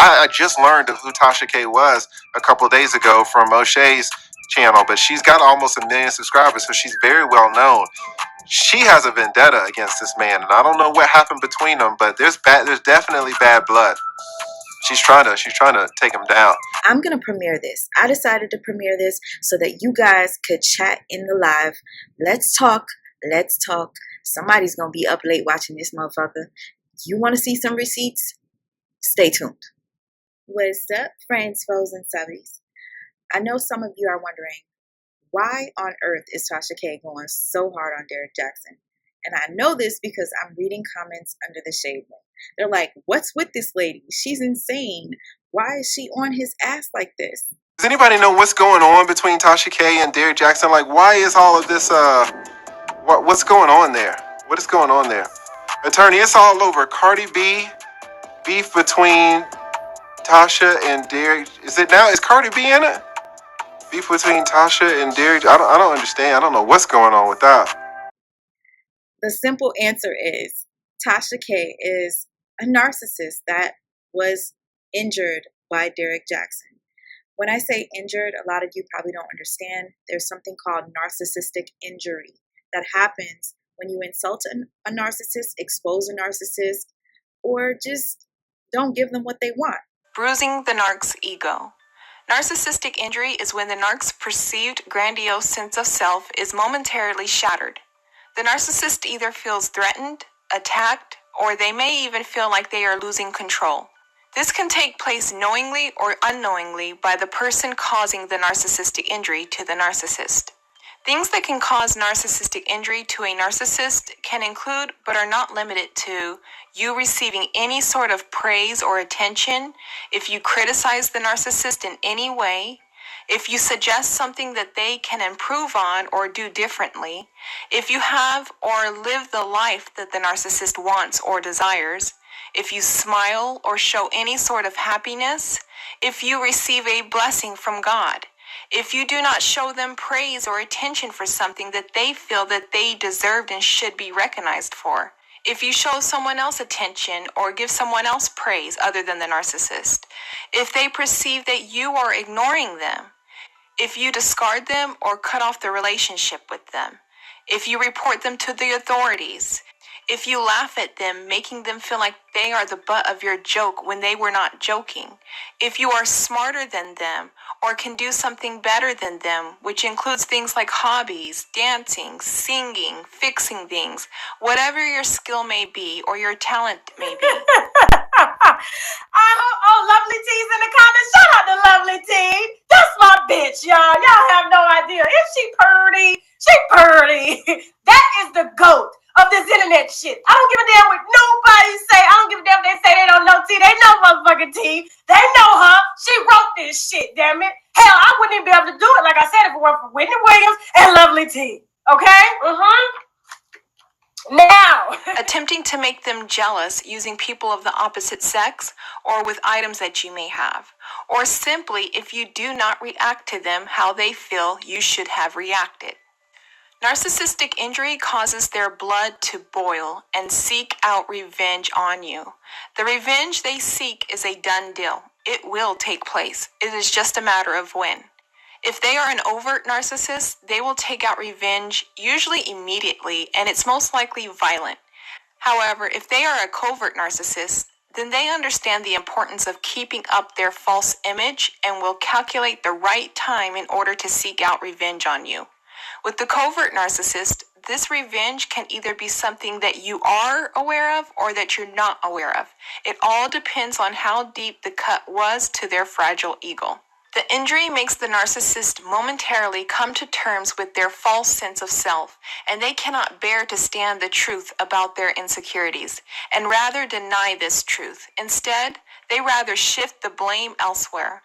I just learned who Tasha K was a couple of days ago from O'Shea's channel, but she's got almost 1 million subscribers, so she's very well known. She has a vendetta against this man, and I don't know what happened between them, but there's definitely bad blood. She's trying to take him down. I'm going to premiere this. I decided to premiere this so that you guys could chat in the live. Let's talk. Let's talk. Somebody's going to be up late watching this motherfucker. You want to see some receipts? Stay tuned. What's up, friends, foes, and subbies? I know some of you are wondering, why on earth is Tasha K going so hard on Derrick Jaxn? And I know this because I'm reading comments under the shade room. They're like, what's with this lady? She's insane. Why is she on his ass like this? Does anybody know what's going on between Tasha K and Derrick Jaxn? Like, why is all of this, what's going on there? What is going on there? Attorney, it's all over. Cardi B, beef between Tasha and Derrick. Is Cardi B in it? Beef between Tasha and Derrick. I don't understand. I don't know what's going on with that. The simple answer is Tasha K is a narcissist that was injured by Derrick Jaxn. When I say injured, a lot of you probably don't understand. There's something called narcissistic injury that happens when you insult a narcissist, expose a narcissist, or just don't give them what they want. Bruising the narc's ego. Narcissistic injury is when the narc's perceived grandiose sense of self is momentarily shattered. The narcissist either feels threatened, attacked, or they may even feel like they are losing control. This can take place knowingly or unknowingly by the person causing the narcissistic injury to the narcissist. Things that can cause narcissistic injury to a narcissist can include, but are not limited to, you receiving any sort of praise or attention, if you criticize the narcissist in any way, if you suggest something that they can improve on or do differently, if you have or live the life that the narcissist wants or desires, if you smile or show any sort of happiness, if you receive a blessing from God, if you do not show them praise or attention for something that they feel that they deserved and should be recognized for, if you show someone else attention or give someone else praise other than the narcissist, if they perceive that you are ignoring them, if you discard them or cut off the relationship with them, if you report them to the authorities, if you laugh at them, making them feel like they are the butt of your joke when they were not joking, if you are smarter than them or can do something better than them, which includes things like hobbies, dancing, singing, fixing things, whatever your skill may be or your talent may be. Lovely T's in the comments. Shout out to Lovely T. That's my bitch, y'all. Y'all have no idea. If she purdy, she purdy. That is the GOAT of this internet shit. I don't give a damn what nobody say. I don't give a damn if they say they don't know T. They know motherfucking T. They know her. She wrote this shit, damn it. Hell, I wouldn't even be able to do it, like I said, if it weren't for Whitney Williams and Lovely T. Okay? Now, attempting to make them jealous using people of the opposite sex or with items that you may have, or simply if you do not react to them how they feel you should have reacted. Narcissistic injury causes their blood to boil and seek out revenge on you. The revenge they seek is a done deal. It will take place. It is just a matter of when. If they are an overt narcissist, they will take out revenge, usually immediately, and it's most likely violent. However, if they are a covert narcissist, then they understand the importance of keeping up their false image and will calculate the right time in order to seek out revenge on you. With the covert narcissist, this revenge can either be something that you are aware of or that you're not aware of. It all depends on how deep the cut was to their fragile ego. The injury makes the narcissist momentarily come to terms with their false sense of self, and they cannot bear to stand the truth about their insecurities, and rather deny this truth. Instead, they rather shift the blame elsewhere.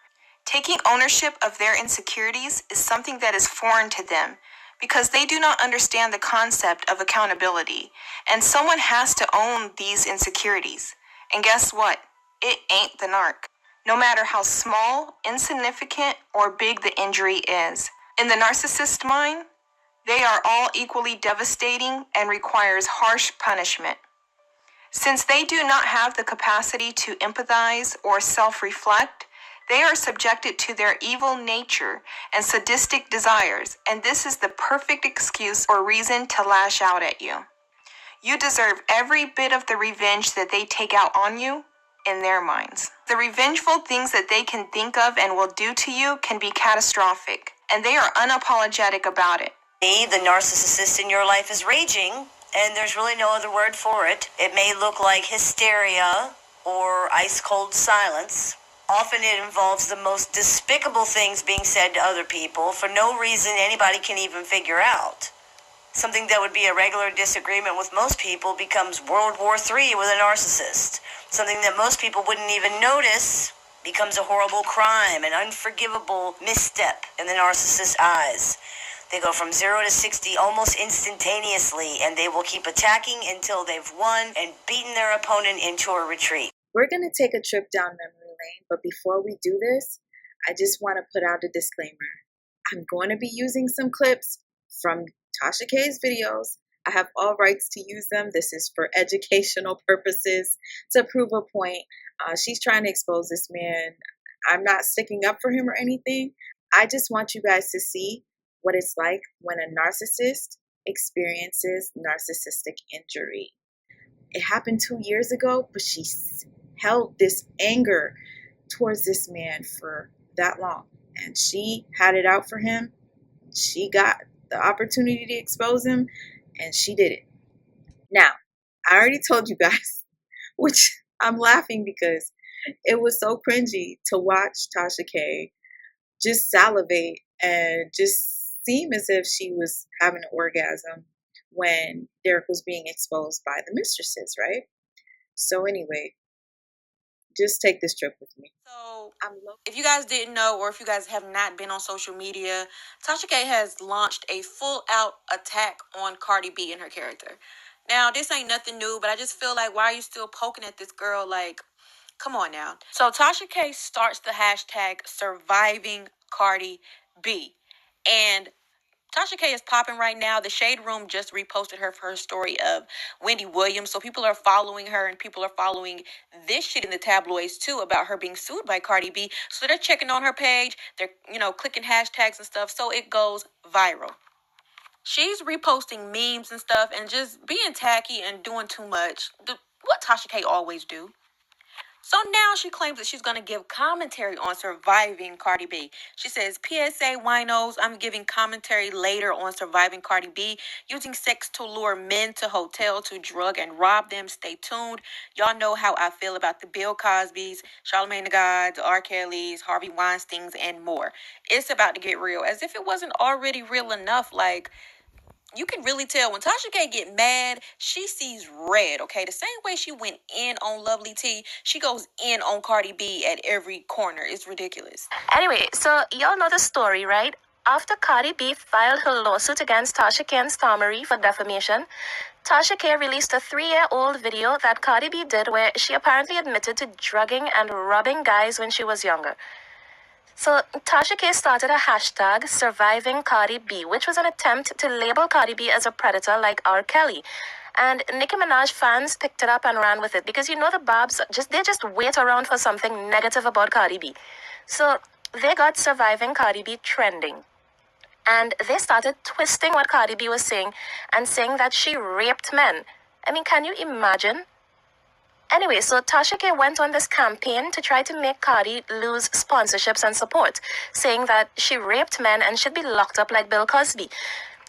Taking ownership of their insecurities is something that is foreign to them, because they do not understand the concept of accountability, and someone has to own these insecurities. And guess what? It ain't the narc. No matter how small, insignificant, or big the injury is. In the narcissist mind, they are all equally devastating and requires harsh punishment. Since they do not have the capacity to empathize or self-reflect, they are subjected to their evil nature and sadistic desires, and this is the perfect excuse or reason to lash out at you. You deserve every bit of the revenge that they take out on you in their minds. The revengeful things that they can think of and will do to you can be catastrophic, and they are unapologetic about it. The narcissist in your life is raging, and there's really no other word for it. It may look like hysteria or ice-cold silence. Often it involves the most despicable things being said to other people for no reason anybody can even figure out. Something that would be a regular disagreement with most people becomes World War III with a narcissist. Something that most people wouldn't even notice becomes a horrible crime, an unforgivable misstep in the narcissist's eyes. They go from 0 to 60 almost instantaneously, and they will keep attacking until they've won and beaten their opponent into a retreat. We're going to take a trip down memory lane, but before we do this, I just want to put out a disclaimer. I'm going to be using some clips from Tasha K's videos. I have all rights to use them. This is for educational purposes to prove a point. She's trying to expose this man. I'm not sticking up for him or anything. I just want you guys to see what it's like when a narcissist experiences narcissistic injury. It happened 2 years ago, but she held this anger towards this man for that long. And she had it out for him. She got the opportunity to expose him, and she did it. Now, I already told you guys, which I'm laughing because it was so cringy to watch Tasha K just salivate and just seem as if she was having an orgasm when Derrick was being exposed by the mistresses, right? So anyway, just take this trip with me. So, if you guys didn't know, or if you guys have not been on social media, Tasha K has launched a full-out attack on Cardi B and her character. Now, this ain't nothing new, but I just feel like, why are you still poking at this girl? Like, come on now. So, Tasha K starts the hashtag surviving Cardi B. And Tasha K is popping right now. The Shade Room just reposted her for her story of Wendy Williams. So people are following her, and people are following this shit in the tabloids too about her being sued by Cardi B. So they're checking on her page. They're, clicking hashtags and stuff. So it goes viral. She's reposting memes and stuff and just being tacky and doing too much. What Tasha K always do. So now she claims that she's going to give commentary on surviving Cardi B. She says, PSA winos, I'm giving commentary later on surviving Cardi B, using sex to lure men to hotel to drug and rob them. Stay tuned. Y'all know how I feel about the Bill Cosbys, Charlamagne the God, the R. Kellys, Harvey Weinsteins, and more. It's about to get real. As if it wasn't already real enough. Like, you can really tell when Tasha K get mad, she sees red, okay? The same way she went in on Lovely T, she goes in on Cardi B at every corner. It's ridiculous. Anyway, so y'all know the story, right? After Cardi B filed her lawsuit against Tasha K and Stormery for defamation, Tasha K released a 3-year-old video that Cardi B did where she apparently admitted to drugging and robbing guys when she was younger. So Tasha K started a hashtag surviving Cardi B, which was an attempt to label Cardi B as a predator like R. Kelly. And Nicki Minaj fans picked it up and ran with it because the Babs they just wait around for something negative about Cardi B. So they got surviving Cardi B trending. And they started twisting what Cardi B was saying and saying that she raped men. I mean, can you imagine? Anyway, so Tasha K went on this campaign to try to make Cardi lose sponsorships and support, saying that she raped men and should be locked up like Bill Cosby.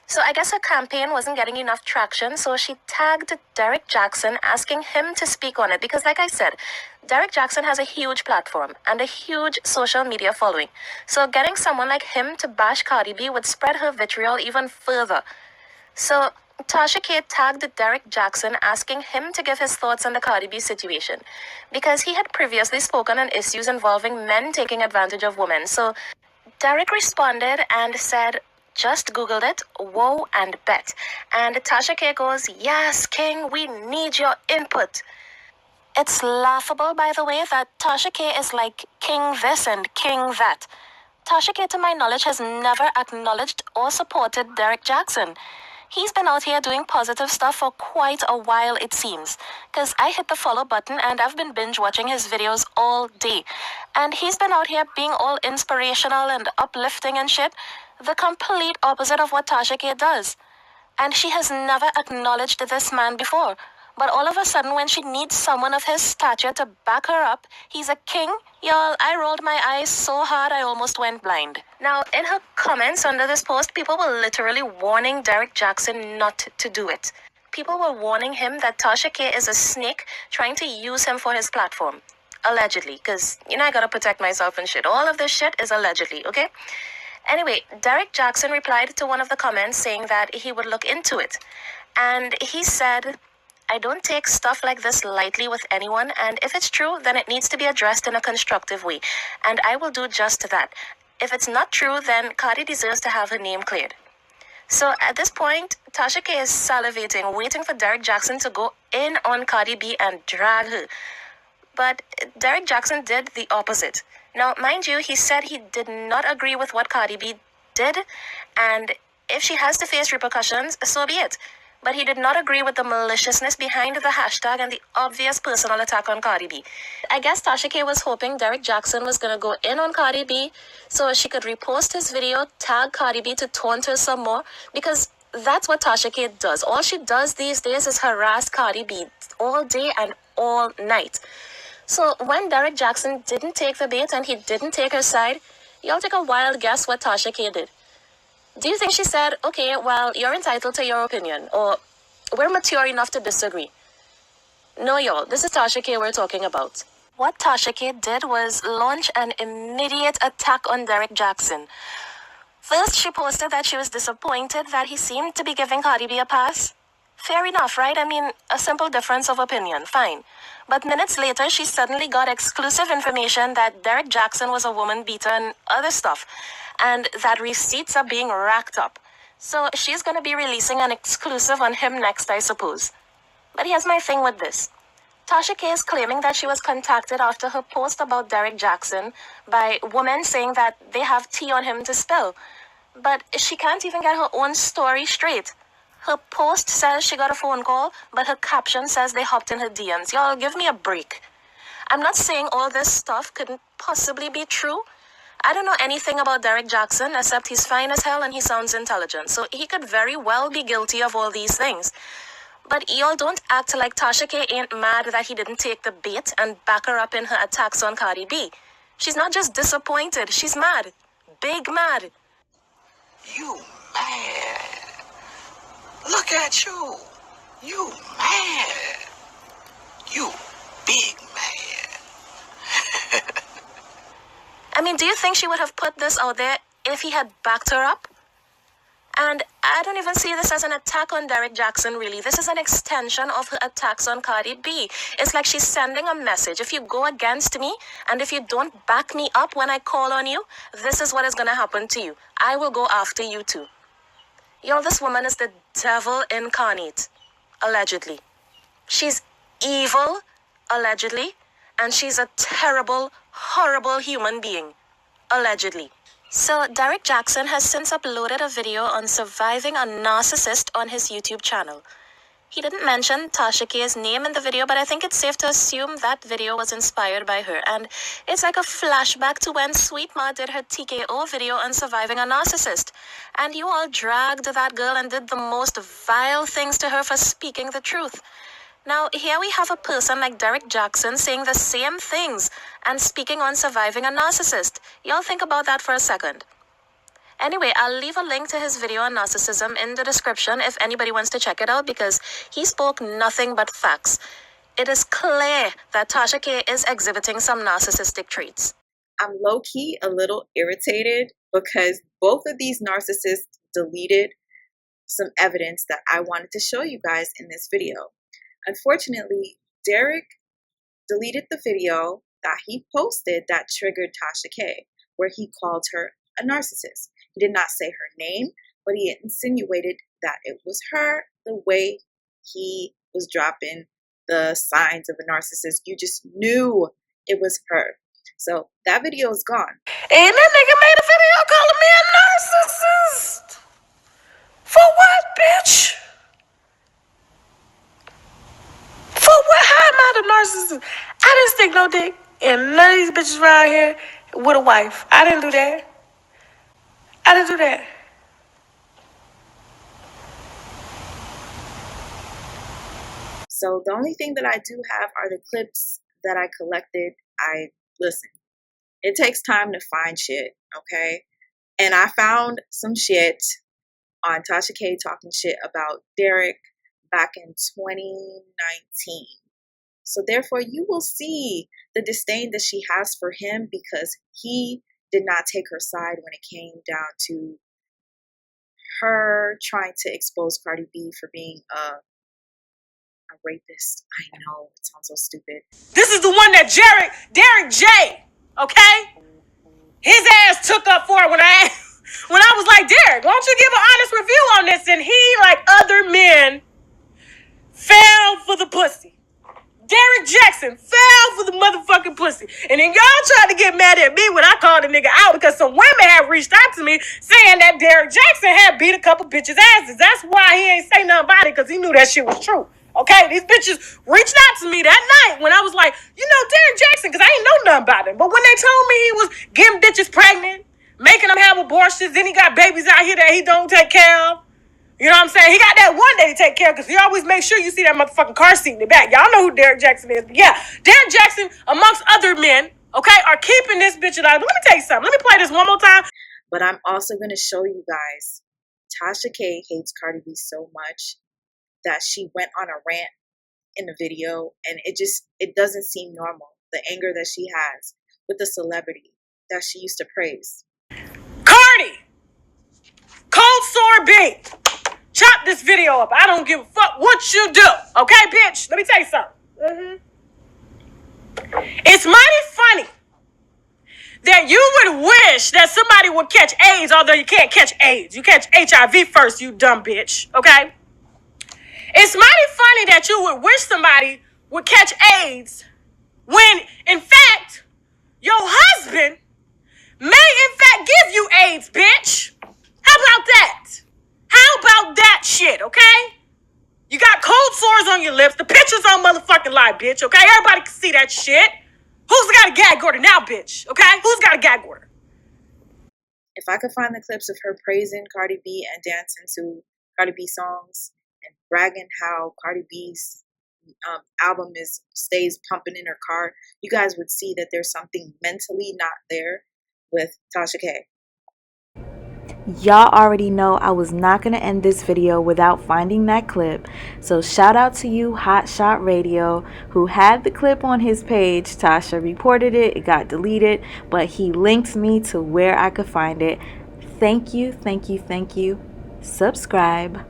So I guess her campaign wasn't getting enough traction, so she tagged Derrick Jaxn, asking him to speak on it. Because like I said, Derrick Jaxn has a huge platform and a huge social media following. So getting someone like him to bash Cardi B would spread her vitriol even further. So Tasha K tagged Derrick Jaxn, asking him to give his thoughts on the Cardi B situation, because he had previously spoken on issues involving men taking advantage of women. So Derrick responded and said, just Googled it, whoa and bet. And Tasha K goes, yes, King, we need your input. It's laughable, by the way, that Tasha K is like King this and King that. Tasha K, to my knowledge, has never acknowledged or supported Derrick Jaxn. He's been out here doing positive stuff for quite a while, it seems. Because I hit the follow button and I've been binge watching his videos all day. And he's been out here being all inspirational and uplifting and shit. The complete opposite of what Tasha K does. And she has never acknowledged this man before. But all of a sudden, when she needs someone of his stature to back her up, he's a king. Y'all, I rolled my eyes so hard I almost went blind. Now, in her comments under this post, people were literally warning Derrick Jaxn not to do it. People were warning him that Tasha K is a snake trying to use him for his platform. Allegedly, because, I gotta protect myself and shit. All of this shit is allegedly, okay? Anyway, Derrick Jaxn replied to one of the comments saying that he would look into it. And he said, I don't take stuff like this lightly with anyone, and if it's true, then it needs to be addressed in a constructive way. And I will do just that. If it's not true, then Cardi deserves to have her name cleared. So at this point, Tasha K is salivating, waiting for Derrick Jaxn to go in on Cardi B and drag her. But Derrick Jaxn did the opposite. Now, mind you, he said he did not agree with what Cardi B did, and if she has to face repercussions, so be it. But he did not agree with the maliciousness behind the hashtag and the obvious personal attack on Cardi B. I guess Tasha K was hoping Derrick Jaxn was going to go in on Cardi B so she could repost his video, tag Cardi B to taunt her some more, because that's what Tasha K does. All she does these days is harass Cardi B all day and all night. So when Derrick Jaxn didn't take the bait and he didn't take her side, y'all take a wild guess what Tasha K did. Do you think she said, okay, well, you're entitled to your opinion, or we're mature enough to disagree? No, y'all, this is Tasha K we're talking about. What Tasha K did was launch an immediate attack on Derrick Jaxn. First, she posted that she was disappointed that he seemed to be giving Cardi B a pass. Fair enough, right? I mean, a simple difference of opinion, fine. But minutes later, she suddenly got exclusive information that Derrick Jaxn was a woman beater and other stuff, and that receipts are being racked up. So she's going to be releasing an exclusive on him next, I suppose. But here's my thing with this. Tasha K is claiming that she was contacted after her post about Derrick Jaxn by women saying that they have tea on him to spill. But she can't even get her own story straight. Her post says she got a phone call, but her caption says they hopped in her DMs. Y'all, give me a break. I'm not saying all this stuff couldn't possibly be true. I don't know anything about Derrick Jaxn except he's fine as hell and he sounds intelligent. So he could very well be guilty of all these things. But y'all don't act like Tasha K ain't mad that he didn't take the bait and back her up in her attacks on Cardi B. She's not just disappointed, she's mad. Big mad. You mad. Look at you. You mad. You big mad. I mean, do you think she would have put this out there if he had backed her up? And I don't even see this as an attack on Derrick Jaxn, really. This is an extension of her attacks on Cardi B. It's like she's sending a message. If you go against me, and if you don't back me up when I call on you, this is what is going to happen to you. I will go after you too. Y'all, this woman is the devil incarnate, allegedly. She's evil, allegedly, and she's a terrible, horrible human being, allegedly. So, Derrick Jaxn has since uploaded a video on surviving a narcissist on his YouTube channel. He didn't mention Tasha K's name in the video, but I think it's safe to assume that video was inspired by her. And it's like a flashback to when Sweet Ma did her TKO video on surviving a narcissist. And you all dragged that girl and did the most vile things to her for speaking the truth. Now, here we have a person like Derrick Jaxn saying the same things and speaking on surviving a narcissist. Y'all think about that for a second. Anyway, I'll leave a link to his video on narcissism in the description if anybody wants to check it out, because he spoke nothing but facts. It is clear that Tasha K is exhibiting some narcissistic traits. I'm low-key a little irritated because both of these narcissists deleted some evidence that I wanted to show you guys in this video. Unfortunately, Derrick deleted the video that he posted that triggered Tasha K, where he called her a narcissist. He did not say her name, but he insinuated that it was her, the way he was dropping the signs of a narcissist. You just knew it was her. So that video is gone. And that nigga made a video calling me a narcissist. For what? bitch? For what? How am I the narcissist? I didn't stick no dick in none of these bitches around here with a wife. I didn't do that. I didn't do that. So the only thing that I do have are the clips that I collected. Listen, it takes time to find shit, okay? And I found some shit on Tasha K talking shit about Derrick back in 2019. So therefore, you will see the disdain that she has for him because he did not take her side when it came down to her trying to expose Cardi B for being a rapist. I know, it sounds so stupid. This is the one that Derrick J, okay? His ass took up for it when I was like, Derrick, why don't you give an honest review on this? And he, like other men, fell for the pussy. Derrick Jaxn fell for the motherfucking pussy. And then y'all tried to get mad at me when I called the nigga out because some women had reached out to me saying that Derrick Jaxn had beat a couple bitches' asses. That's why he ain't say nothing about it, because he knew that shit was true. Okay, these bitches reached out to me that night when I was like, Derrick Jaxn, because I ain't know nothing about him. But when they told me he was getting bitches pregnant, making them have abortions, then he got babies out here that he don't take care of. You know what I'm saying? He got that one that he take care of because he always make sure you see that motherfucking car seat in the back. Y'all know who Derrick Jaxn is. But yeah, Derrick Jaxn, amongst other men, okay, are keeping this bitch alive. But let me tell you something. Let me play this one more time. But I'm also going to show you guys, Tasha K hates Cardi B so much that she went on a rant in the video, and it doesn't seem normal, the anger that she has with the celebrity that she used to praise. Cardi, cold sore B, chop this video up. I don't give a fuck what you do, okay, bitch? Let me tell you something. It's mighty funny that you would wish that somebody would catch AIDS, although you can't catch AIDS. You catch HIV first, you dumb bitch, okay? It's mighty funny that you would wish somebody would catch AIDS when, in fact, your husband may, in fact, give you AIDS, bitch. How about that? How about that shit, okay? You got cold sores on your lips. The picture's on motherfucking live, bitch, okay? Everybody can see that shit. Who's got a gag order now, bitch, okay? Who's got a gag order? If I could find the clips of her praising Cardi B and dancing to Cardi B songs and bragging how Cardi B's album stays pumping in her car, you guys would see that there's something mentally not there with Tasha K. Y'all already know I was not going to end this video without finding that clip. So shout out to you, Hot Shot Radio, who had the clip on his page. Tasha reported it. It got deleted, but he linked me to where I could find it. Thank you, thank you, thank you. Subscribe.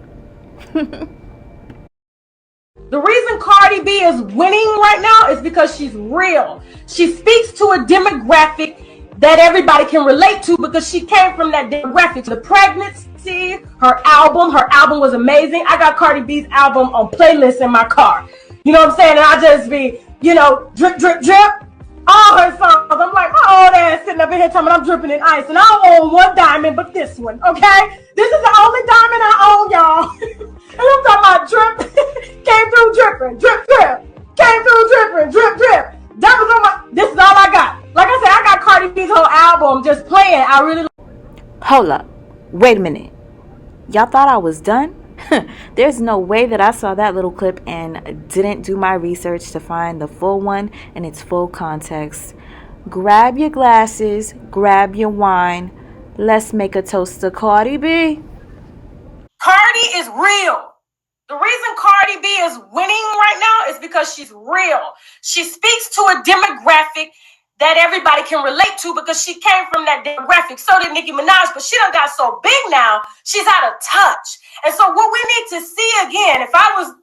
The reason Cardi B is winning right now is because she's real. She speaks to a demographic that everybody can relate to because she came from that demographic. The pregnancy, her album was amazing. I got Cardi B's album on playlist in my car. You know what I'm saying? And I just be, drip, drip, drip. All her songs. I'm like, my old ass sitting up in here talking I'm dripping in ice. And I don't own one diamond but this one, okay? This is the only diamond I own, y'all. And I'm talking about drip. Came through dripping, drip, drip. Came through dripping, drip, drip. That was on my, this is all I got. Like I said, I got Cardi B's whole album just playing. I really. Hold up. Wait a minute. Y'all thought I was done? There's no way that I saw that little clip and didn't do my research to find the full one in its full context. Grab your glasses, grab your wine. Let's make a toast to Cardi B. Cardi is real. The reason Cardi B is winning right now is because she's real. She speaks to a demographic that everybody can relate to because she came from that demographic. So did Nicki Minaj, but she done got so big now, she's out of touch. And so what we need to see again, if I was,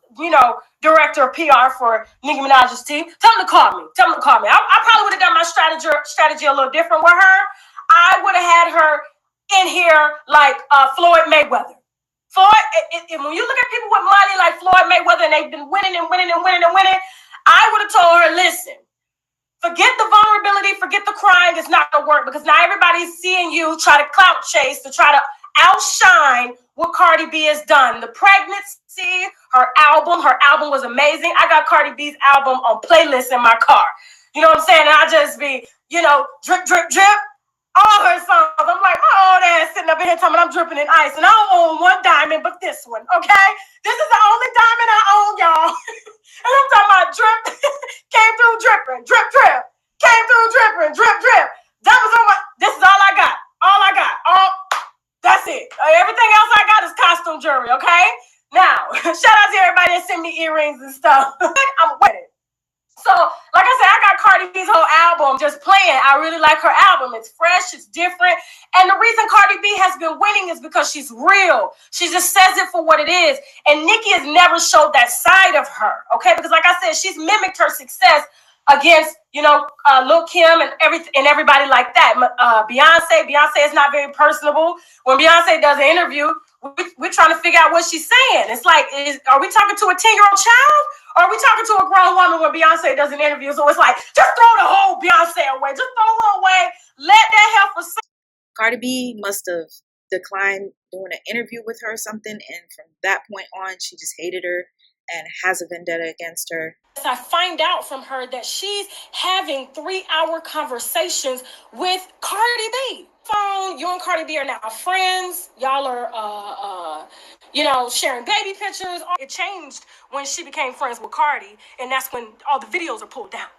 director of PR for Nicki Minaj's team, tell them to call me. I probably would have done my strategy a little different with her. I would have had her in here like Floyd Mayweather. When you look at people with money like Floyd Mayweather and they've been winning, I would have told her, listen, forget the vulnerability, forget the crying. It's not going to work because now everybody's seeing you try to clout chase to try to outshine what Cardi B has done. The pregnancy, her album was amazing. I got Cardi B's album on playlist in my car. You know what I'm saying? And I just be, drip, drip, drip. All her songs. I'm like, my old ass sitting up in here telling me I'm dripping in ice. And I don't own one diamond but this one, okay? This is the only diamond I own, y'all. And I'm talking about drip. Came through dripping. Drip, drip. Came through dripping. Drip, drip. Diamonds on my... This is all I got. All I got. That's it. Everything else I got is costume jewelry, okay? Now, shout out to everybody that sent me earrings and stuff. I'm with it. So, like I said, I got Cardi B's whole album just playing. I really like her album. It's fresh, it's different. And the reason Cardi B has been winning is because she's real. She just says it for what it is. And Nicki has never showed that side of her, okay? Because like I said, she's mimicked her success against, Lil' Kim and everybody like that. Beyonce is not very personable. When Beyonce does an interview, we're trying to figure out what she's saying. It's like, are we talking to a 10-year-old child? Or are we talking to a grown woman when Beyonce does an interview? So it's like, just throw the whole Beyonce away. Just throw her away. Let that heifer sing. Cardi B must have declined doing an interview with her or something, and from that point on, she just hated her and has a vendetta against her. I find out from her that she's having 3-hour conversations with Cardi B. Phone, you and Cardi B are now friends. Y'all are, sharing baby pictures. It changed when she became friends with Cardi, and that's when all the videos are pulled down.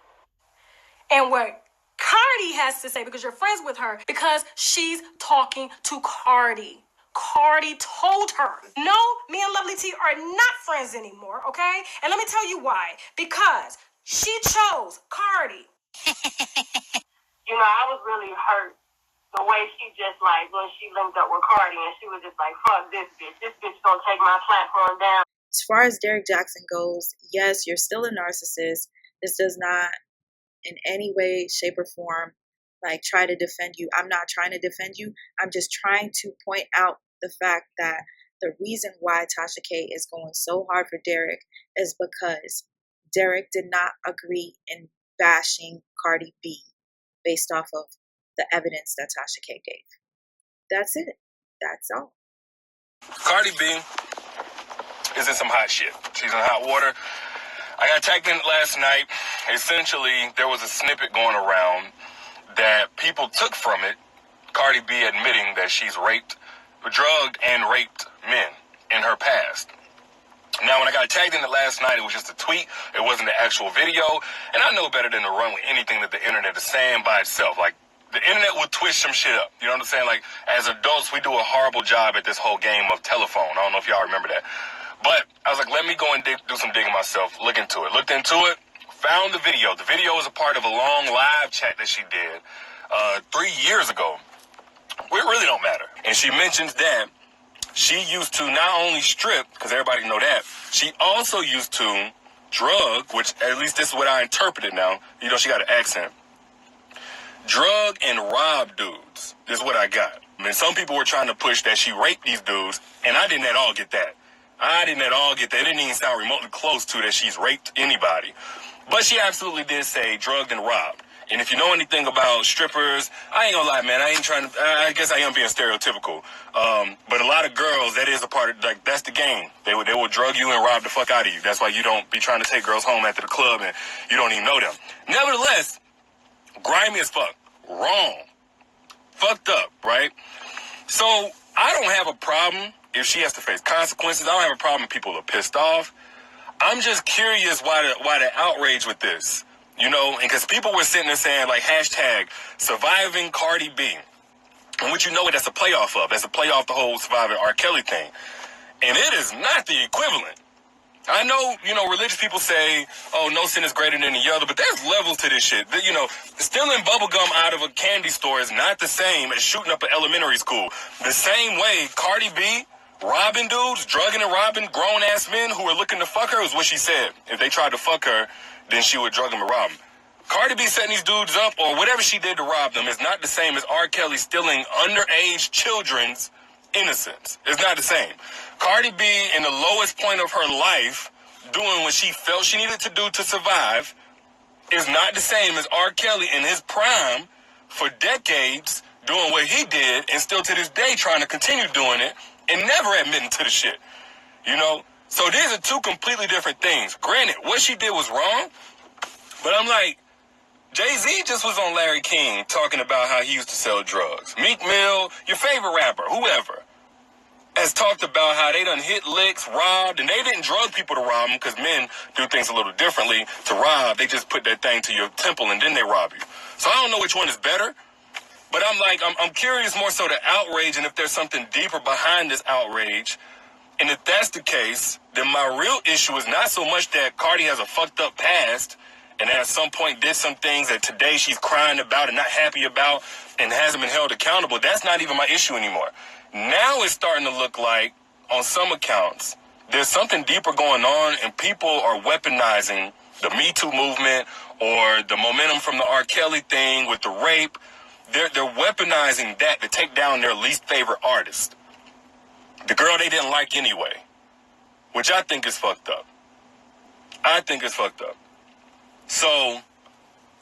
And what Cardi has to say, because you're friends with her, because she's talking to Cardi. Cardi told her, no, me and Lovely T are not friends anymore, okay? And let me tell you why. Because she chose Cardi. I was really hurt the way she just when she linked up with Cardi and she was just like, fuck this bitch. This bitch gonna take my platform down. As far as Derrick Jaxn goes, yes, you're still a narcissist. This does not in any way, shape, or form try to defend you. I'm not trying to defend you. I'm just trying to point out the fact that the reason why Tasha K is going so hard for Derrick is because Derrick did not agree in bashing Cardi B based off of the evidence that Tasha K gave. That's it. That's all. Cardi B is in some hot shit. She's in hot water. I got tagged in it last night. Essentially, there was a snippet going around that people took from it. Cardi B admitting that she's drugged and raped men in her past. Now, when I got tagged in it last night, it was just a tweet. It wasn't the actual video. And I know better than to run with anything that the internet is saying by itself. The internet will twist some shit up. You know what I'm saying? As adults, we do a horrible job at this whole game of telephone. I don't know if y'all remember that. But I was like, let me go and do some digging myself. Look into it. Looked into it. Found the video. The video is a part of a long live chat that she did 3 years ago. It really don't matter. And she mentions that she used to not only strip, because everybody know that, she also used to drug, which at least this is what I interpreted now. She got an accent. Drug and rob dudes is what I got. Some people were trying to push that she raped these dudes, and I didn't at all get that. It didn't even sound remotely close to that she's raped anybody. But she absolutely did say drugged and robbed. And if you know anything about strippers, I ain't gonna lie, man. I guess I am being stereotypical. But a lot of girls, that is a part of, that's the game. They will drug you and rob the fuck out of you. That's why you don't be trying to take girls home after the club and you don't even know them. Nevertheless, grimy as fuck. Wrong. Fucked up, right? So, I don't have a problem if she has to face consequences. I don't have a problem if people are pissed off. I'm just curious why the outrage with this. And because people were sitting there saying, hashtag surviving Cardi B. And what that's a playoff of. That's a playoff the whole surviving R. Kelly thing. And it is not the equivalent. I know, religious people say, oh, no sin is greater than the other, but there's levels to this shit. Stealing bubblegum out of a candy store is not the same as shooting up an elementary school. The same way Cardi B robbing dudes, drugging and robbing grown-ass men who are looking to fuck her is what she said. If they tried to fuck her, then she would drug them and rob them. Cardi B setting these dudes up or whatever she did to rob them is not the same as R. Kelly stealing underage children's innocence. It's not the same. Cardi B, in the lowest point of her life, doing what she felt she needed to do to survive, is not the same as R. Kelly in his prime for decades doing what he did and still to this day trying to continue doing it and never admitting to the shit. You know? So these are two completely different things. Granted, what she did was wrong, but I'm like, Jay-Z just was on Larry King talking about how he used to sell drugs. Meek Mill, your favorite rapper, whoever, has talked about how they done hit licks, robbed, and they didn't drug people to rob them because men do things a little differently. To rob, they just put that thing to your temple and then they rob you. So I don't know which one is better, but I'm curious more so the outrage and if there's something deeper behind this outrage. And if that's the case, then my real issue is not so much that Cardi has a fucked up past and at some point did some things that today she's crying about and not happy about and hasn't been held accountable. That's not even my issue anymore. Now it's starting to look like, on some accounts, there's something deeper going on and people are weaponizing the Me Too movement or the momentum from the R. Kelly thing with the rape. They're weaponizing that to take down their least favorite artist. The girl they didn't like anyway. Which I think is fucked up. So,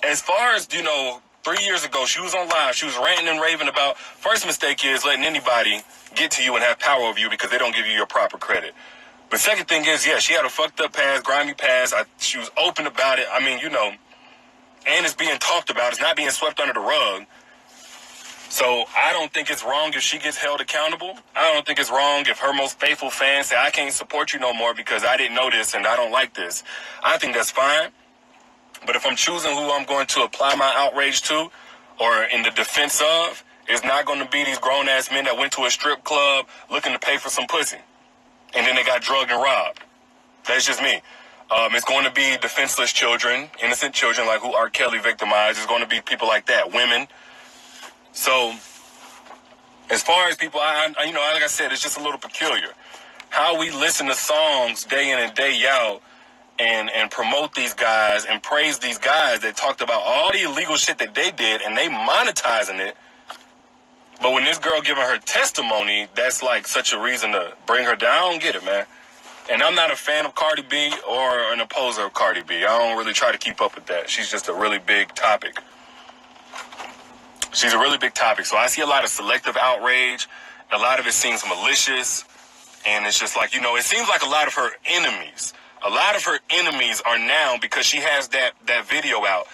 as far as, 3 years ago, she was on live. She was ranting and raving about, first mistake is letting anybody get to you and have power over you because they don't give you your proper credit. But second thing is, yeah, she had a fucked up past, grimy past. She was open about it. And it's being talked about. It's not being swept under the rug. So I don't think it's wrong if she gets held accountable. I don't think it's wrong if her most faithful fans say, I can't support you no more because I didn't know this and I don't like this. I think that's fine. But if I'm choosing who I'm going to apply my outrage to or in the defense of, it's not going to be these grown-ass men that went to a strip club looking to pay for some pussy. And then they got drugged and robbed. That's just me. It's going to be defenseless children, innocent children like who R. Kelly victimized. It's going to be people like that, women. So, as far as people, like I said, it's just a little peculiar. How we listen to songs day in and day out and promote these guys and praise these guys that talked about all the illegal shit that they did and they monetizing it. But when this girl giving her testimony, that's like such a reason to bring her down. I don't get it, man. And I'm not a fan of Cardi B or an opposer of Cardi B. I don't really try to keep up with that. She's just a really big topic. She's a really big topic. So I see a lot of selective outrage. A lot of it seems malicious. And it's just like, it seems like a lot of her enemies are now, because she has that video out,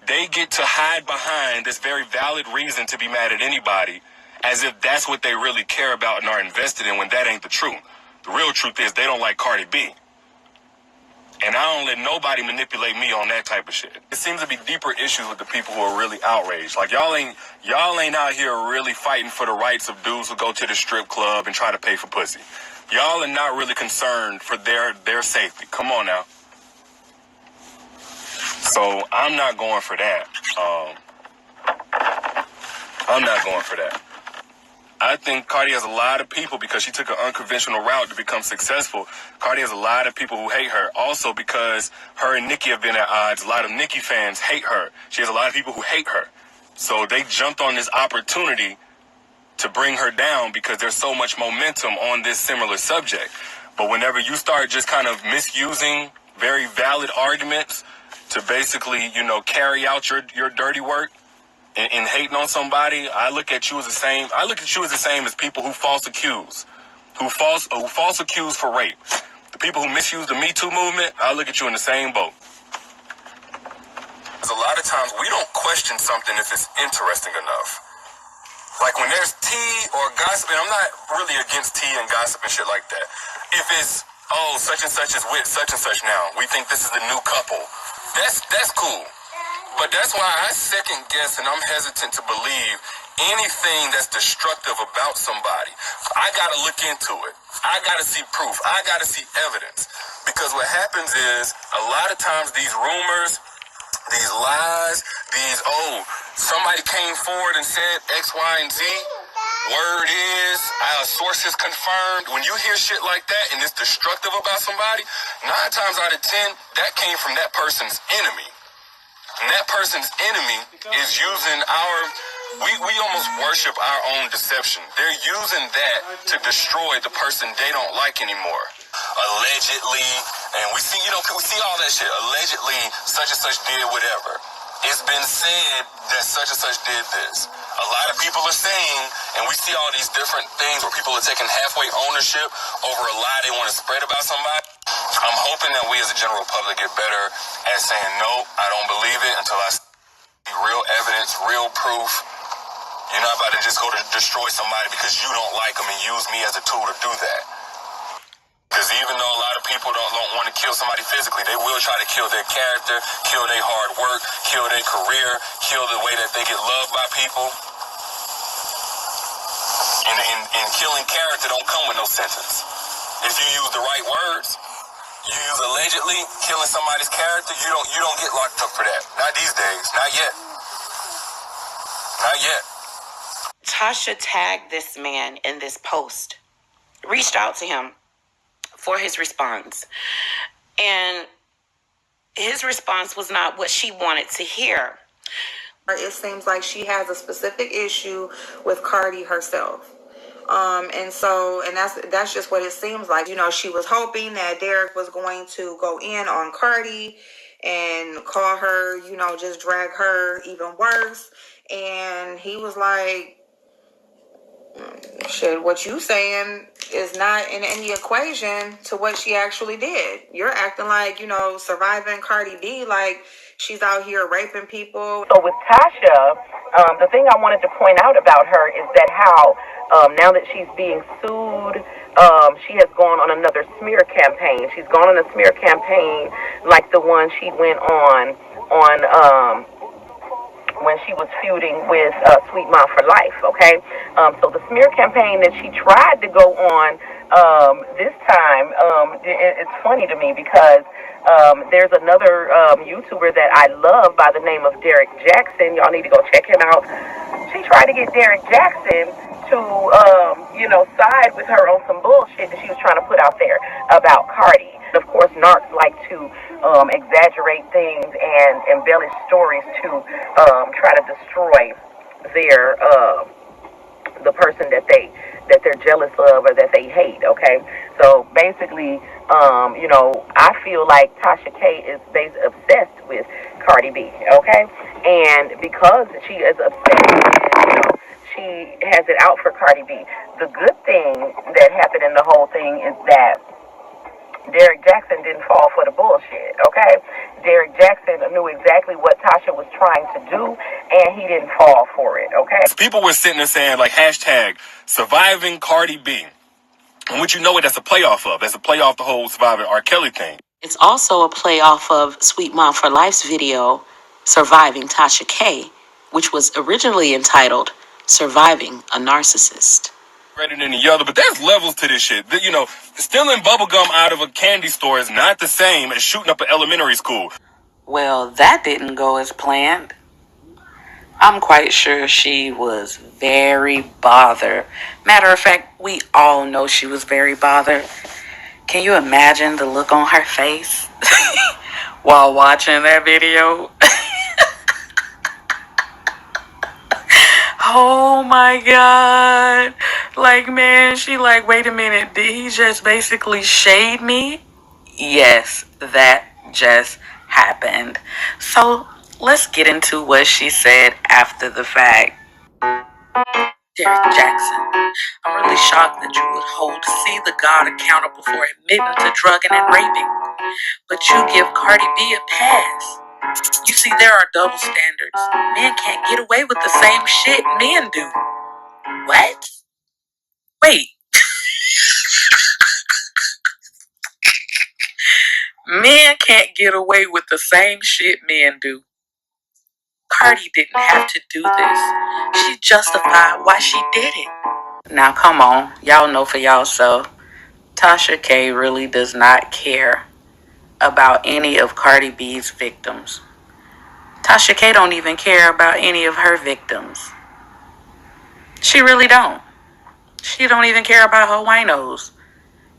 they get to hide behind this very valid reason to be mad at anybody as if that's what they really care about and are invested in when that ain't the truth. The real truth is they don't like Cardi B. And I don't let nobody manipulate me on that type of shit. It seems to be deeper issues with the people who are really outraged. Like y'all ain't out here really fighting for the rights of dudes who go to the strip club and try to pay for pussy. Y'all are not really concerned for their safety. Come on now. So I'm not going for that. I think Cardi has a lot of people, because she took an unconventional route to become successful. Cardi has a lot of people who hate her. Also because her and Nicki have been at odds. A lot of Nicki fans hate her. She has a lot of people who hate her. So they jumped on this opportunity to bring her down because there's so much momentum on this similar subject. But whenever you start just kind of misusing very valid arguments to basically, carry out your dirty work and hating on somebody, I look at you as the same as people who false accuse for rape. The people who misuse the Me Too movement, I look at you in the same boat. Because a lot of times we don't question something if it's interesting enough. Like when there's tea or gossip, and I'm not really against tea and gossip and shit like that. If it's, such and such is with such and such now, we think this is the new couple. That's cool. But that's why I second guess and I'm hesitant to believe anything that's destructive about somebody. I gotta look into it. I gotta see proof. I gotta see evidence. Because what happens is, a lot of times these rumors, these lies, somebody came forward and said X, Y, and Z. Word is, our sources confirmed. When you hear shit like that and it's destructive about somebody, 9 times out of 10, that came from that person's enemy. And that person's enemy is using we almost worship our own deception. They're using that to destroy the person they don't like anymore. Allegedly, and we see all that shit. Allegedly, such and such did whatever. it's been said that such and such did this. A lot of people are saying, and we see all these different things where people are taking halfway ownership over a lie they want to spread about somebody. I'm hoping that we as a general public get better at saying, no, I don't believe it until I see real evidence, real proof. You're not about to just go to destroy somebody because you don't like them and use me as a tool to do that. Because even though a lot of people don't want to kill somebody physically, they will try to kill their character, kill their hard work, kill their career, kill the way that they get loved by people. And killing character don't come with no sentence. If you use the right words, you use allegedly killing somebody's character, you don't get locked up for that. Not these days. Not yet. Not yet. Tasha tagged this man in this post, reached out to him for his response. And his response was not what she wanted to hear. It seems like she has a specific issue with Cardi herself. And that's just what it seems like. You know, she was hoping that Derrick was going to go in on Cardi and call her, you know, just drag her even worse. And he was like, shit, what you saying is not in any equation to what she actually did. You're acting like, you know, surviving Cardi B, like she's out here raping people. So with Tasha, the thing I wanted to point out about her is that how now that she's being sued, she has gone on another smear campaign. She's gone on a smear campaign like the one she went on when she was feuding with Sweet Mom for Life, okay? So the smear campaign that she tried to go on this time, it's funny to me because there's another YouTuber that I love by the name of Derrick Jaxn. Y'all need to go check him out. She tried to get Derrick Jaxn to, side with her on some bullshit that she was trying to put out there about Cardi. Of course, narcs like to exaggerate things and embellish stories to try to destroy their the person that they're jealous of or that they hate. Okay, so basically, I feel like Tasha K is obsessed with Cardi B. Okay, and because she is obsessed, she has it out for Cardi B. The good thing that happened in the whole thing is that Derrick Jaxn didn't fall for the bullshit, okay? Derrick Jaxn knew exactly what Tasha was trying to do, and he didn't fall for it, okay? People were sitting there saying, like, hashtag surviving Cardi B. And what you know what that's a playoff of. That's a playoff the whole surviving R. Kelly thing. It's also a playoff of Sweet Mom for Life's video, Surviving Tasha K, which was originally entitled Surviving a Narcissist. Better than the other, but there's levels to this shit. Stealing bubblegum out of a candy store is not the same as shooting up an elementary school. Well, that didn't go as planned. I'm quite sure she was very bothered. Matter of fact, we all know she was very bothered. Can you imagine the look on her face while watching that video? Oh my God. Like, man, she like, wait a minute, did he just basically shade me? Yes, that just happened. So let's get into what she said after the fact. Derrick Jaxn, I'm really shocked that you would hold C the God accountable for admitting to drugging and raping. But you give Cardi B a pass. You see, there are double standards. Men can't get away with the same shit men do. What? Wait. Men can't get away with the same shit men do. Cardi didn't have to do this. She justified why she did it. Now, come on. Y'all know for y'allself, Tasha K really does not care about any of Cardi B's victims. Tasha K don't even care about any of her victims. She really don't. She don't even care about her winos.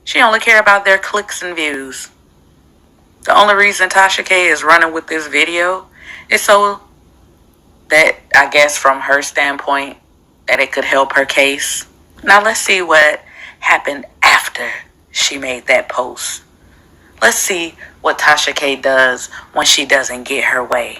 She only care about their clicks and views. The only reason Tasha K is running with this video is so that, I guess from her standpoint, that it could help her case. Now let's see what happened after she made that post. Let's see what Tasha K does when she doesn't get her way.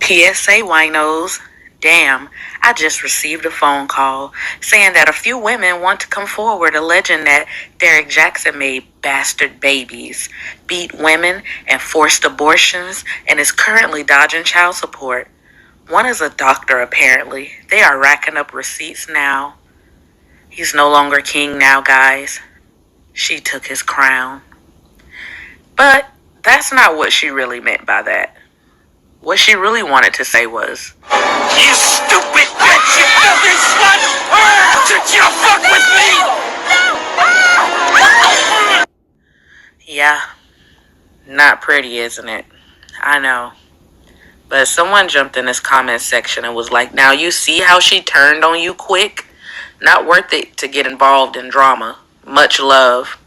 PSA winos. Damn, I just received a phone call saying that a few women want to come forward alleging that Derrick Jaxn made bastard babies, beat women, and forced abortions, and is currently dodging child support. One is a doctor, apparently. They are racking up receipts now. He's no longer king now, guys. She took his crown. But that's not what she really meant by that. What she really wanted to say was, You stupid bitch, you filthy slut! Did you fuck with me? yeah, not pretty, isn't it? I know. But someone jumped in this comment section and was like, now you see how she turned on you quick? Not worth it to get involved in drama. Much love.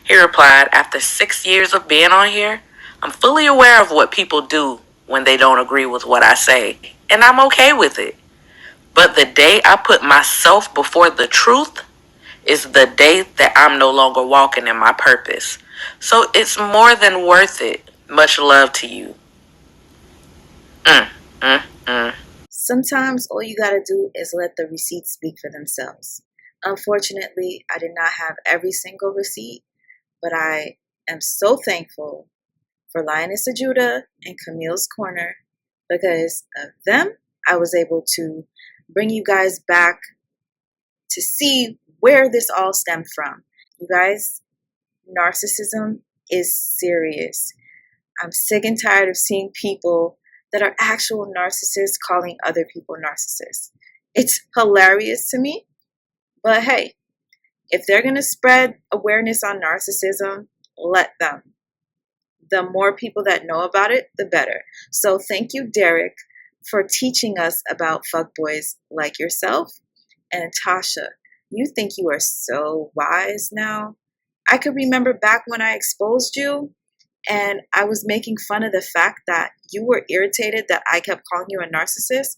He replied, after 6 years of being on here, I'm fully aware of what people do when they don't agree with what I say. And I'm okay with it. But the day I put myself before the truth is the day that I'm no longer walking in my purpose. So it's more than worth it. Much love to you. Sometimes all you gotta do is let the receipts speak for themselves. Unfortunately, I did not have every single receipt, but I am so thankful for Lioness of Judah and Camille's Corner. Because of them, I was able to bring you guys back to see where this all stemmed from. You guys, narcissism is serious. I'm sick and tired of seeing people that are actual narcissists calling other people narcissists. It's hilarious to me, but hey, if they're going to spread awareness on narcissism, let them. The more people that know about it, the better. So thank you, Derrick, for teaching us about fuckboys like yourself. And Tasha, you think you are so wise now. I could remember back when I exposed you and I was making fun of the fact that you were irritated that I kept calling you a narcissist,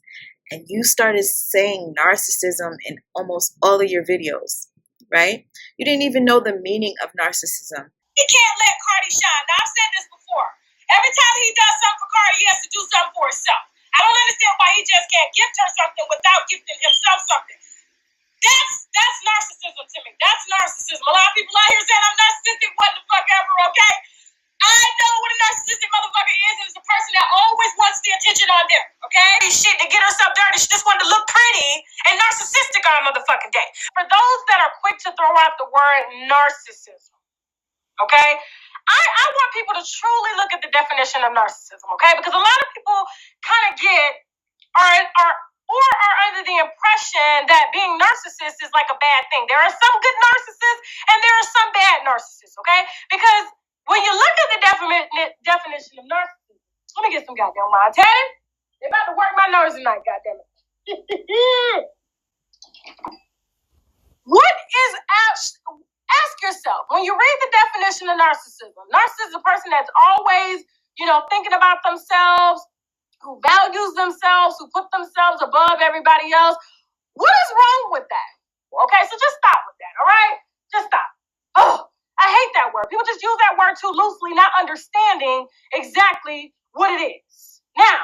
and you started saying narcissism in almost all of your videos, right? You didn't even know the meaning of narcissism. He can't let Cardi shine. Now, I've said this before. Every time he does something for Cardi, he has to do something for himself. I don't understand why he just can't gift her something without gifting himself something. That's narcissism to me. That's narcissism. A lot of people out here saying I'm narcissistic. What the fuck ever, okay? I know what a narcissistic motherfucker is, and it's a person that always wants the attention on them, okay? Shit, to get herself dirty, she just wanted to look pretty and narcissistic on a motherfucking day. For those that are quick to throw out the word narcissism, okay? I want people to truly look at the definition of narcissism, okay? Because a lot of people kind of are under the impression that being narcissist is like a bad thing. There are some good narcissists and there are some bad narcissists, okay? Because when you look at the definition of narcissism, let me get some goddamn wine. Teddy, they about to work my nerves tonight, goddamn it. What is ask yourself, when you read the definition of narcissism, narcissist is a person that's always, thinking about themselves, who values themselves, who put themselves above everybody else. What is wrong with that? Okay, so just stop with that, all right? Just stop. Oh, I hate that word. People just use that word too loosely, not understanding exactly what it is. Now,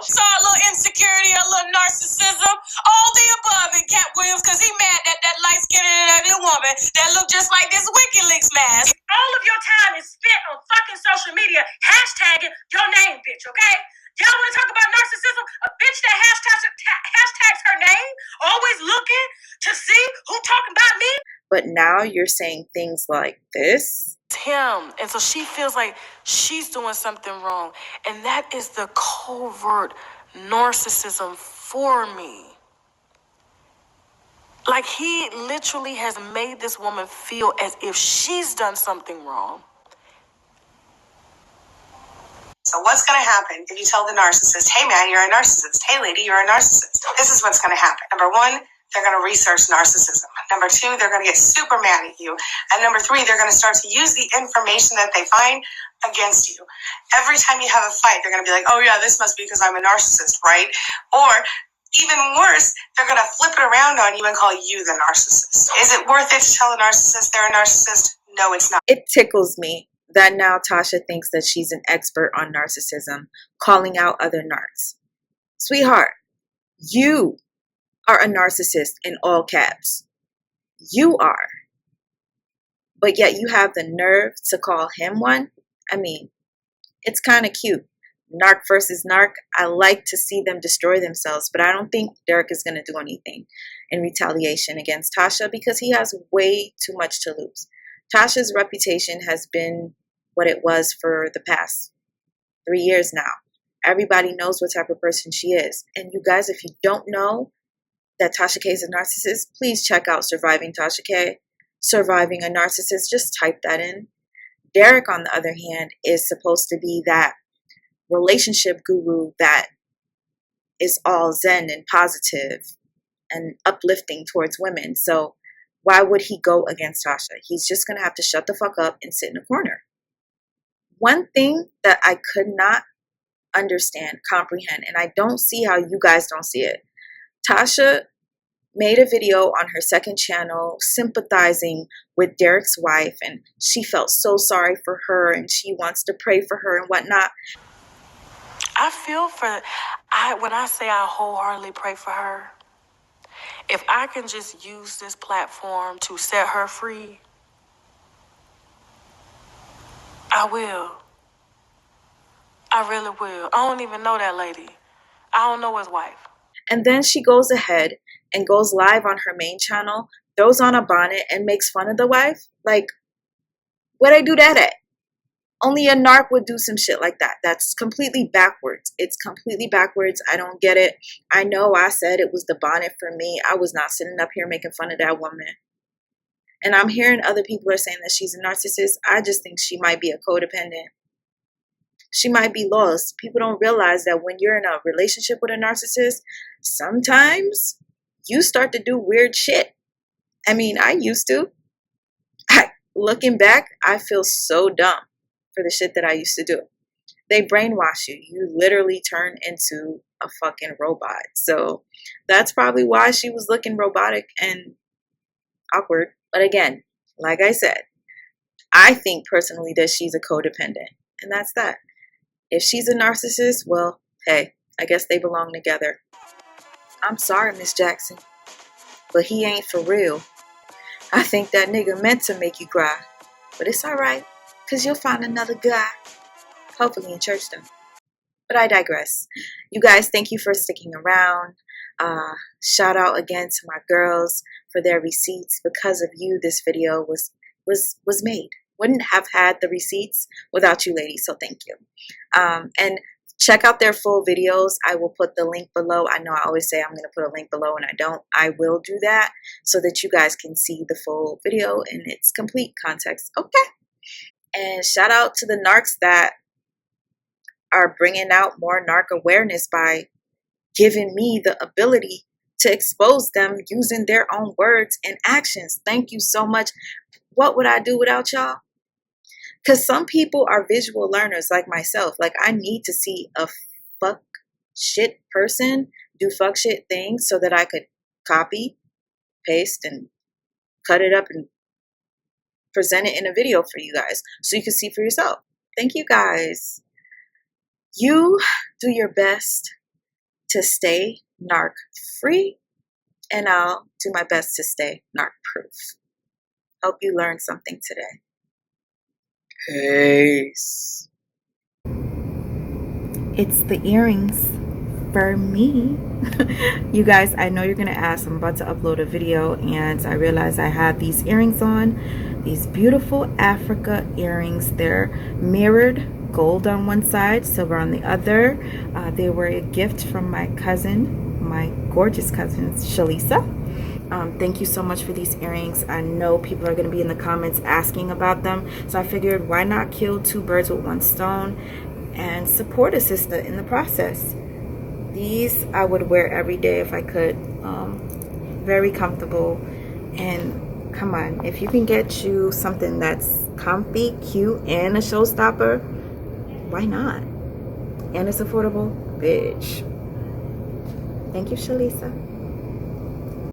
saw a little insecurity, a little narcissism, all the above in Cat Williams, because he mad that light-skinned and ugly woman that look just like this WikiLeaks mask. All of your time is spent on fucking social media hashtagging your name, bitch, okay? Y'all want to talk about narcissism? A bitch that hashtags her name, always looking to see who talking about me? But now you're saying things like this? Him, and so she feels like she's doing something wrong, and that is the covert narcissism for me. Like, he literally has made this woman feel as if she's done something wrong. So what's going to happen if you tell the narcissist, hey man, you're a narcissist, hey lady, you're a narcissist? This is what's going to happen. Number one, they're going to research narcissism. Number two, they're going to get super mad at you. And number three, they're going to start to use the information that they find against you. Every time you have a fight, they're going to be like, oh yeah, this must be because I'm a narcissist, right? Or even worse, they're going to flip it around on you and call you the narcissist. Is it worth it to tell a narcissist they're a narcissist? No, it's not. It tickles me that now Tasha thinks that she's an expert on narcissism, calling out other narcs. Sweetheart, you are a narcissist in all caps. You are. But yet you have the nerve to call him one? I mean, it's kind of cute. Narc versus narc. I like to see them destroy themselves, but I don't think Derrick is going to do anything in retaliation against Tasha because he has way too much to lose. Tasha's reputation has been what it was for the past 3 years now. Everybody knows what type of person she is. And you guys, if you don't know that Tasha K is a narcissist, please check out Surviving Tasha K. Surviving a Narcissist, just type that in. Derrick, on the other hand, is supposed to be that relationship guru that is all zen and positive and uplifting towards women. So why would he go against Tasha? He's just going to have to shut the fuck up and sit in a corner. One thing that I could not understand, comprehend, and I don't see how you guys don't see it. Tasha made a video on her second channel sympathizing with Derrick's wife, and she felt so sorry for her and she wants to pray for her and whatnot. I feel for, when I say I wholeheartedly pray for her, if I can just use this platform to set her free, I will. I really will. I don't even know that lady. I don't know his wife. And then she goes ahead and goes live on her main channel, throws on a bonnet and makes fun of the wife. Like, where'd I do that at? Only a narc would do some shit like that. That's completely backwards. It's completely backwards. I don't get it. I know I said it was the bonnet for me. I was not sitting up here making fun of that woman. And I'm hearing other people are saying that she's a narcissist. I just think she might be a codependent. She might be lost. People don't realize that when you're in a relationship with a narcissist, sometimes you start to do weird shit. I mean, I used to. Looking back, I feel so dumb for the shit that I used to do. They brainwash you. You literally turn into a fucking robot. So that's probably why she was looking robotic and awkward. But again, like I said, I think personally that she's a codependent. And that's that. If she's a narcissist, well, hey, I guess they belong together. I'm sorry, Miss Jaxn, but he ain't for real. I think that nigga meant to make you cry. But it's alright, because you'll find another guy. Hopefully in churchdom. But I digress. You guys, thank you for sticking around. Shout out again to my girls for their receipts. Because of you, this video was made. Wouldn't have had the receipts without you ladies, so thank you. And check out their full videos. I will put the link below. I know I always say I'm going to put a link below and I don't. I will do that so that you guys can see the full video in its complete context. Okay. And shout out to the narcs that are bringing out more narc awareness by giving me the ability to expose them using their own words and actions. Thank you so much. What would I do without y'all? Because some people are visual learners like myself. Like, I need to see a fuck shit person do fuck shit things so that I could copy, paste, and cut it up and present it in a video for you guys so you can see for yourself. Thank you guys. You do your best to stay narc free, and I'll do my best to stay narc proof. Hope you learned something today. Peace. It's the earrings for me. You guys, I know you're gonna ask. I'm about to upload a video and I realized I had these earrings on. These beautiful Africa earrings. They're mirrored, gold on one side, silver on the other. They were a gift from my cousin, my gorgeous cousin Shalisa. Thank you so much for these earrings. I know people are going to be in the comments asking about them, so I figured why not kill two birds with one stone and support a sister in the process. These I would wear every day if I could. Very comfortable, and come on, if you can get you something that's comfy, cute, and a showstopper, why not? And it's affordable, bitch. Thank you, Shalisa.